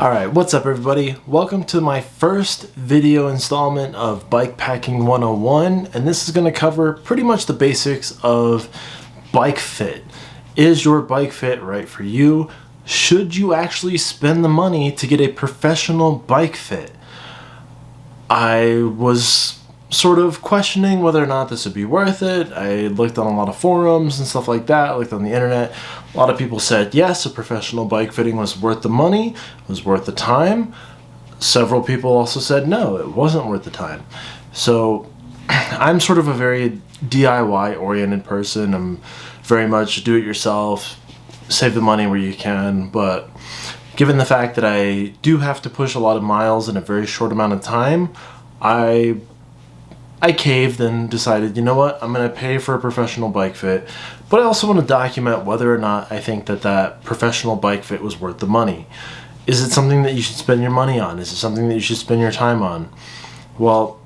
Alright, what's up everybody? Welcome to my first video installment of Bikepacking 101, and this is going to cover pretty much the basics of bike fit. Is your bike fit right for you? Should you actually spend the money to get a professional bike fit? I was sort of questioning whether or not this would be worth it. I looked on a lot of forums and stuff like that. I looked on the internet. A lot of people said yes, a professional bike fitting was worth the money, was worth the time. Several people also said no, it wasn't worth the time. So I'm sort of a very DIY oriented person. I'm very much do it yourself, save the money where you can, but given the fact that I do have to push a lot of miles in a very short amount of time, I caved and decided, you know what, I'm going to pay for a professional bike fit, but I also want to document whether or not I think that professional bike fit was worth the money. Is it something that you should spend your money on? Is it something that you should spend your time on? Well,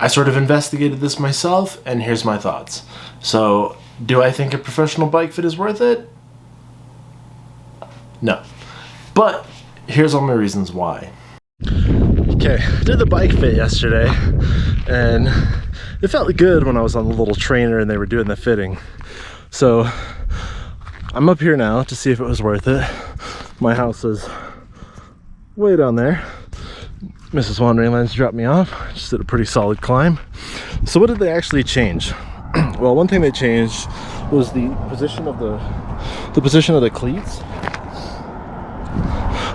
I sort of investigated this myself, and here's my thoughts. So, do I think a professional bike fit is worth it? No. But, here's all my reasons why. Okay, I did the bike fit yesterday, and it felt good when I was on the little trainer and they were doing the fitting. So I'm up here now to see if it was worth it. My house is way down there. Mrs. Wandering Lens dropped me off. Just did a pretty solid climb. So what did they actually change? Well, one thing they changed was the position of the cleats.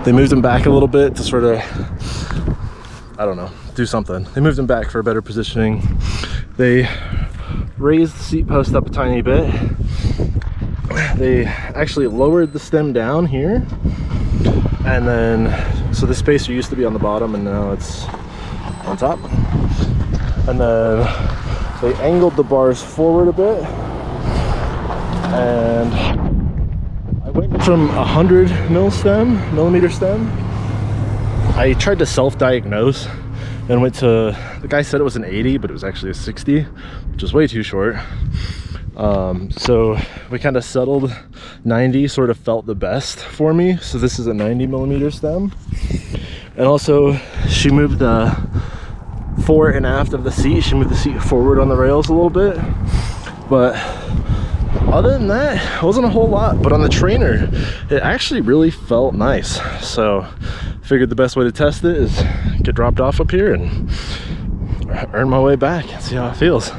They moved them back a little bit to sort of, I don't know, do something. They moved them back for better positioning. They raised the seat post up a tiny bit. They actually lowered the stem down here. And then, so the spacer used to be on the bottom and now it's on top. And then they angled the bars forward a bit. And I went from 100 millimeter stem. I tried to self-diagnose and went to, the guy said it was an 80, but it was actually a 60, which is way too short. So we kind of settled 90, sort of felt the best for me. So this is a 90 millimeter stem. And also she moved the fore and aft of the seat. She moved the seat forward on the rails a little bit. But other than that, it wasn't a whole lot. But on the trainer, it actually really felt nice. So figured the best way to test it is get dropped off up here and earn my way back and see how it feels.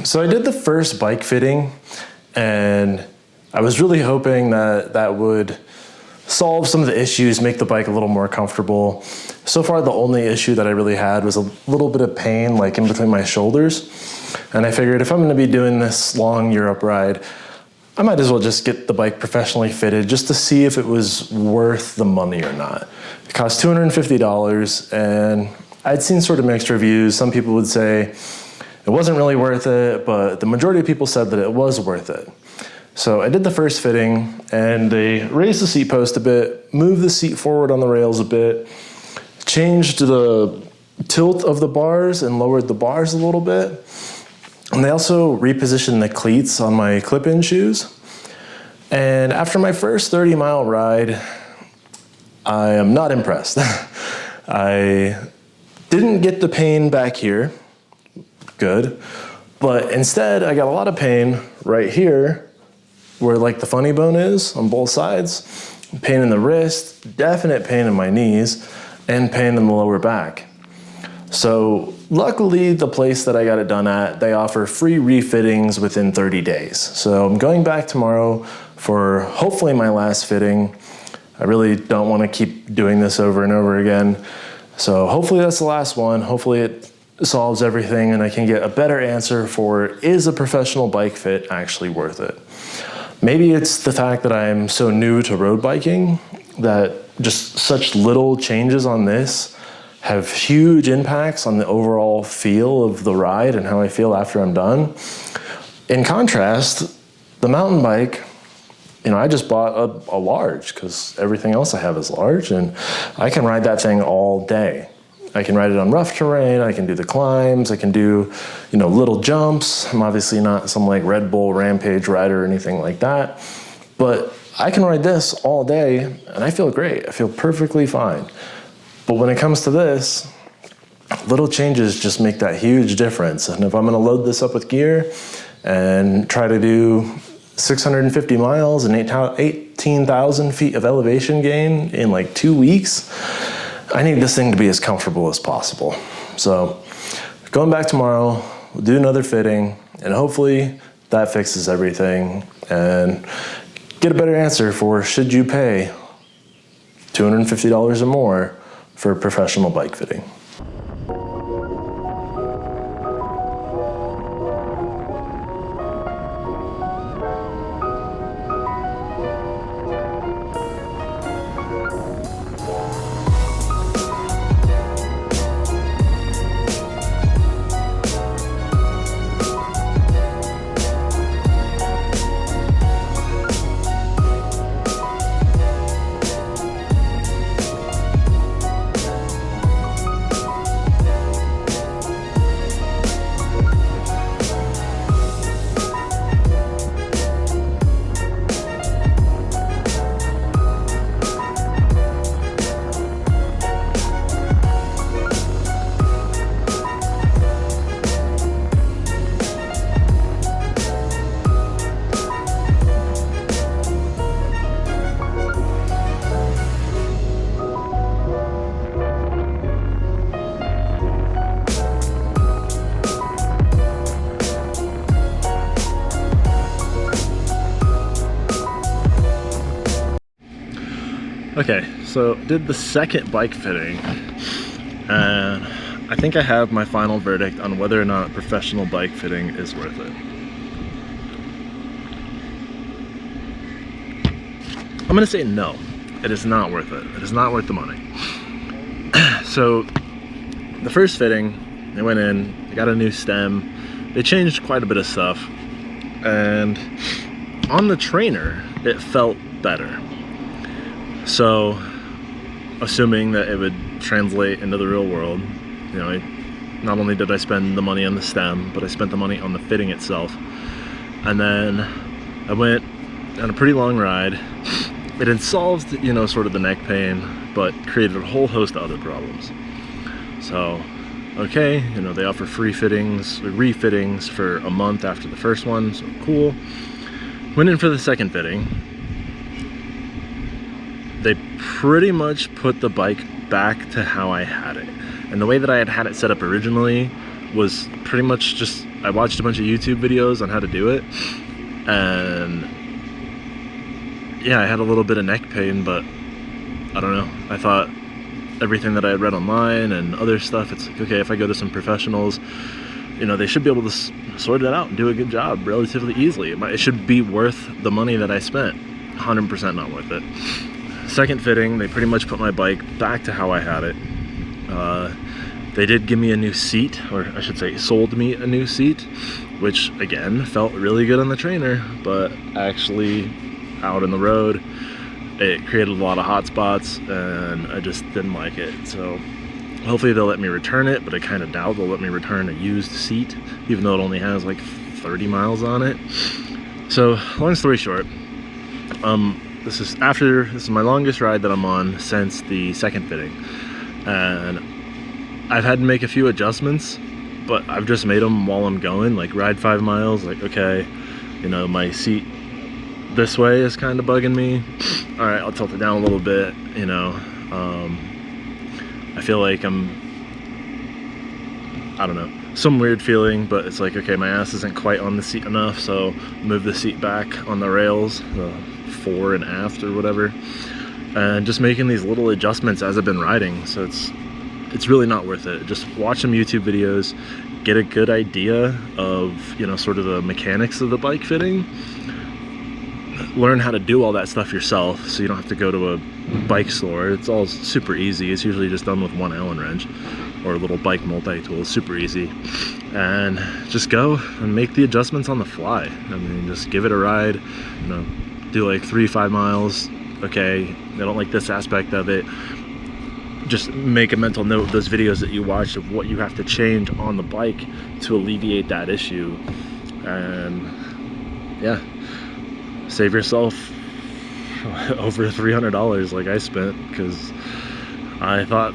So I did the first bike fitting, and I was really hoping that that would solve some of the issues, make the bike a little more comfortable. So far, the only issue that I really had was a little bit of pain, like in between my shoulders. And I figured if I'm gonna be doing this long Europe ride, I might as well just get the bike professionally fitted just to see if it was worth the money or not. It cost $250, and I'd seen sort of mixed reviews. Some people would say it wasn't really worth it, but the majority of people said that it was worth it. So I did the first fitting, and they raised the seat post a bit, moved the seat forward on the rails a bit, changed the tilt of the bars and lowered the bars a little bit. And they also repositioned the cleats on my clip-in shoes. And after my first 30-mile ride, I am not impressed. I didn't get the pain back here. Good, but instead I got a lot of pain right here where like the funny bone is on both sides, pain in the wrist, definite pain in my knees, and pain in the lower back. So luckily the place that I got it done at, they offer free refittings within 30 days. So I'm going back tomorrow for hopefully my last fitting. I really don't want to keep doing this over and over again. So hopefully that's the last one. Hopefully it solves everything and I can get a better answer for, is a professional bike fit actually worth it? Maybe it's the fact that I'm so new to road biking that just such little changes on this have huge impacts on the overall feel of the ride and how I feel after I'm done. In contrast, the mountain bike, I just bought a large because everything else I have is large, and I can ride that thing all day. I can ride it on rough terrain, I can do the climbs, I can do, little jumps. I'm obviously not some like Red Bull Rampage rider or anything like that, but I can ride this all day and I feel great. I feel perfectly fine. But when it comes to this, little changes just make that huge difference. And if I'm gonna load this up with gear and try to do 650 miles and 18,000 feet of elevation gain in like 2 weeks, I need this thing to be as comfortable as possible. So going back tomorrow, we'll do another fitting and hopefully that fixes everything and get a better answer for, should you pay $250 or more for professional bike fitting? Okay, so did the second bike fitting, and I think I have my final verdict on whether or not professional bike fitting is worth it. I'm gonna say no, it is not worth it. It is not worth the money. So the first fitting, I went in, I got a new stem, they changed quite a bit of stuff, and on the trainer, it felt better. So, assuming that it would translate into the real world, not only did I spend the money on the stem, but I spent the money on the fitting itself. And then I went on a pretty long ride. It had solved, sort of the neck pain, but created a whole host of other problems. So, okay, they offer free fittings, refittings for a month after the first one, so cool. Went in for the second fitting. They pretty much put the bike back to how I had it. And the way that I had it set up originally was pretty much just, I watched a bunch of YouTube videos on how to do it. And yeah, I had a little bit of neck pain, but I don't know. I thought everything that I had read online and other stuff, it's like, okay, if I go to some professionals, they should be able to sort it out and do a good job relatively easily. It should be worth the money that I spent. 100% not worth it. Second fitting, they pretty much put my bike back to how I had it. They did give me a new seat, or I should say sold me a new seat, which again felt really good on the trainer, but actually out in the road it created a lot of hot spots and I just didn't like it. So hopefully they'll let me return it, but I kind of doubt they'll let me return a used seat, even though it only has like 30 miles on it. So long story short, this is my longest ride that I'm on since the second fitting, and I've had to make a few adjustments, but I've just made them while I'm going, like ride 5 miles, like, okay, my seat this way is kind of bugging me. All right, I'll tilt it down a little bit, I feel like I don't know, some weird feeling, but it's like, okay, my ass isn't quite on the seat enough, so move the seat back on the rails, fore and aft or whatever, and just making these little adjustments as I've been riding. So it's it's really not worth it. Just watch some YouTube videos, get a good idea of, you know, sort of the mechanics of the bike fitting, learn how to do all that stuff yourself so you don't have to go to a bike store. It's all super easy. It's usually just done with one Allen wrench or a little bike multi-tool. Super easy. And just go and make the adjustments on the fly. I mean, just give it a ride, you know, do like 3-5 miles. Okay, I don't like this aspect of it. Just make a mental note of those videos that you watch of what you have to change on the bike to alleviate that issue. And yeah, save yourself over $300 like I spent, because I thought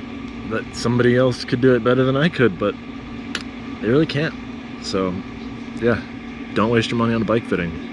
that somebody else could do it better than I could, but they really can't. So yeah, don't waste your money on a bike fitting.